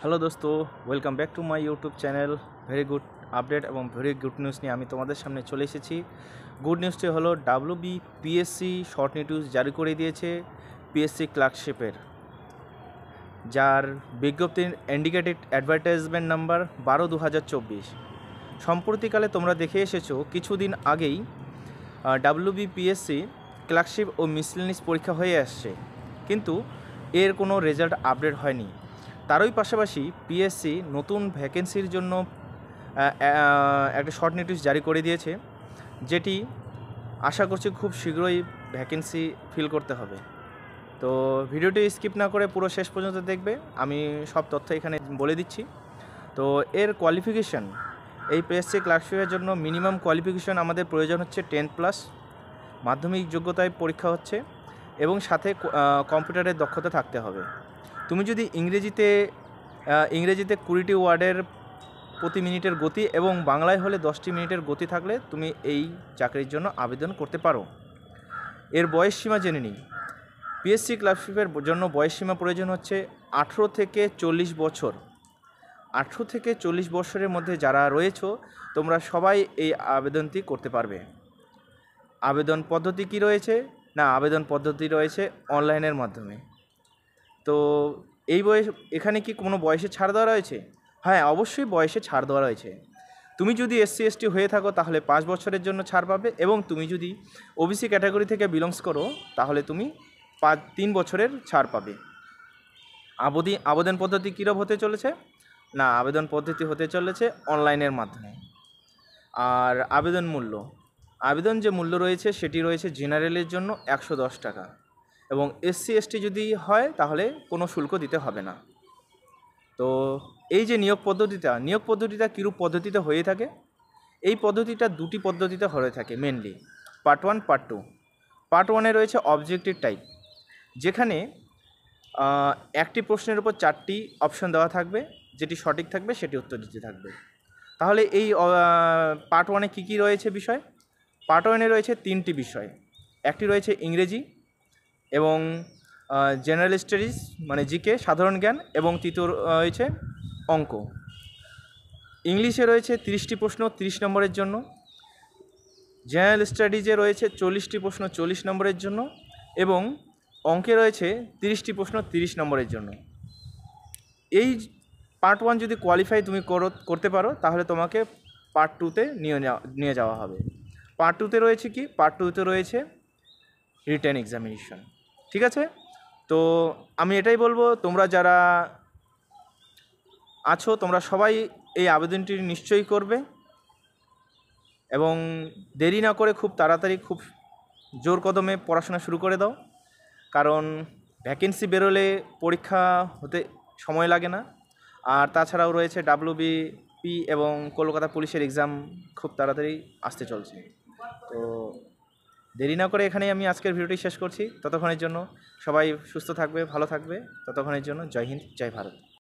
Hello দোস্ত, welcome back to my YouTube channel. Very good update এবং very good news নিয়ে আমি তোমাদের সামনে চলে এসেছি। গুড নিউজটি হলো পিএসসি শর্ট নোটিশ জারি করে দিয়েছে পিএসসি ক্লার্কশিপের, যার বিজ্ঞপ্তির ইন্ডিকেটেড অ্যাডভার্টাইজমেন্ট নাম্বার 12/2024। সম্প্রতিকালে তোমরা দেখে এসেছো কিছুদিন আগেই পিএসসি ক্লার্কশিপ ও মিসলেনিয়াস পরীক্ষা হয়ে আসছে, কিন্তু এর কোনো রেজাল্ট আপডেট হয়নি। তারই পাশাপাশি পিএসসি নতুন ভ্যাকেন্সির জন্য একটা শর্ট নোটিশ জারি করে দিয়েছে, যেটি আশা করছি খুব শীঘ্রই ভ্যাকেন্সি ফিল করতে হবে। তো ভিডিওটি স্কিপ না করে পুরো শেষ পর্যন্ত দেখবে, আমি সব তথ্য এখানে বলে দিচ্ছি। তো এর কোয়ালিফিকেশান, এই পিএসসি ক্লার্কশিপের জন্য মিনিমাম কোয়ালিফিকেশান আমাদের প্রয়োজন হচ্ছে 10+ মাধ্যমিক যোগ্যতায় পরীক্ষা হচ্ছে, এবং সাথে কম্পিউটারের দক্ষতা থাকতে হবে। তুমি যদি ইংরেজিতে 20টি ওয়ার্ডের প্রতি মিনিটের গতি এবং বাংলায় হলে 10টি মিনিটের গতি থাকলে তুমি এই চাকরির জন্য আবেদন করতে পারো। এর বয়সসীমা জেনে নিই। পিএসসি ক্লার্কশিপের জন্য বয়সসীমা প্রয়োজন হচ্ছে 18 থেকে 40 বছর। 18 থেকে 40 বছরের মধ্যে যারা রয়েছো তোমরা সবাই এই আবেদনটি করতে পারবে। আবেদন পদ্ধতি কী রয়েছে? না, আবেদন পদ্ধতি রয়েছে অনলাইনের মাধ্যমে। তো এই এখানে কি কোনো বয়সে ছাড় দেওয়া রয়েছে? হ্যাঁ, অবশ্যই বয়সে ছাড় দেওয়া রয়েছে। তুমি যদি SC/ST হয়ে থাকো তাহলে 5 বছরের জন্য ছাড় পাবে, এবং তুমি যদি ওবিসি ক্যাটাগরি থেকে বিলংস করো তাহলে তুমি 3 বছরের ছাড় পাবে। আবেদন পদ্ধতি কীরকম হতে চলেছে? না, আবেদন পদ্ধতি হতে চলেছে অনলাইনের মাধ্যমে। আর আবেদন যে মূল্য রয়েছে সেটি রয়েছে জেনারেলের জন্য 110 টাকা, এবং SC/ST যদি হয় তাহলে কোনো শুল্ক দিতে হবে না। তো এই যে নিয়োগ পদ্ধতিটা কীরূপ পদ্ধতিতে হয়ে থাকে? এই পদ্ধতিটা দুটি পদ্ধতিতে হয়ে থাকে মেনলি, পার্ট 1, পার্ট 2। পার্ট 1-এ রয়েছে অবজেক্টিভ টাইপ, যেখানে একটি প্রশ্নের উপর 4টি অপশন দেওয়া থাকবে, যেটি সঠিক থাকবে সেটি উত্তর দিতে থাকবে। তাহলে এই পার্ট 1-এ কী কী রয়েছে বিষয়? পার্ট 1-এ রয়েছে 3টি বিষয়। একটি রয়েছে ইংরেজি এবং জেনারেল স্টাডিজ মানে জিকে সাধারণ জ্ঞান, এবং তৃতীয় রয়েছে অঙ্ক। ইংলিশে রয়েছে 30টি প্রশ্ন 30 নম্বরের জন্য, জেনারেল স্টাডিজে রয়েছে 40টি প্রশ্ন 40 নম্বরের জন্য, এবং অঙ্কে রয়েছে 30টি প্রশ্ন 30 নম্বরের জন্য। এই পার্ট 1 যদি কোয়ালিফাই তুমি করতে পারো তাহলে তোমাকে পার্ট 2-তে নিয়ে যাওয়া হবে। পার্ট 2-তে রয়েছে কি? পার্ট 2-তে রয়েছে রিটেন এক্সামিনেশন। ঠিক আছে? তো আমি এটাই বলবো, তোমরা যারা আছো তোমরা সবাই এই আবেদনটি নিশ্চয়ই করবে, এবং দেরি না করে খুব তাড়াতাড়ি খুব জোর কদমে পড়াশোনা শুরু করে দাও, কারণ ভ্যাকেন্সি বেরোলে পরীক্ষা হতে সময় লাগে না। আর তাছাড়াও রয়েছে WBP এবং কলকাতা পুলিশের এক্সাম খুব তাড়াতাড়ি আসতে চলছে। তো দেরি না করে এখানেই আমি আজকের ভিডিওটি শেষ করছি। ততক্ষণের জন্য সবাই সুস্থ থাকবে, ভালো থাকবে। ততক্ষণের জন্য জয় হিন্দ, জয় ভারত।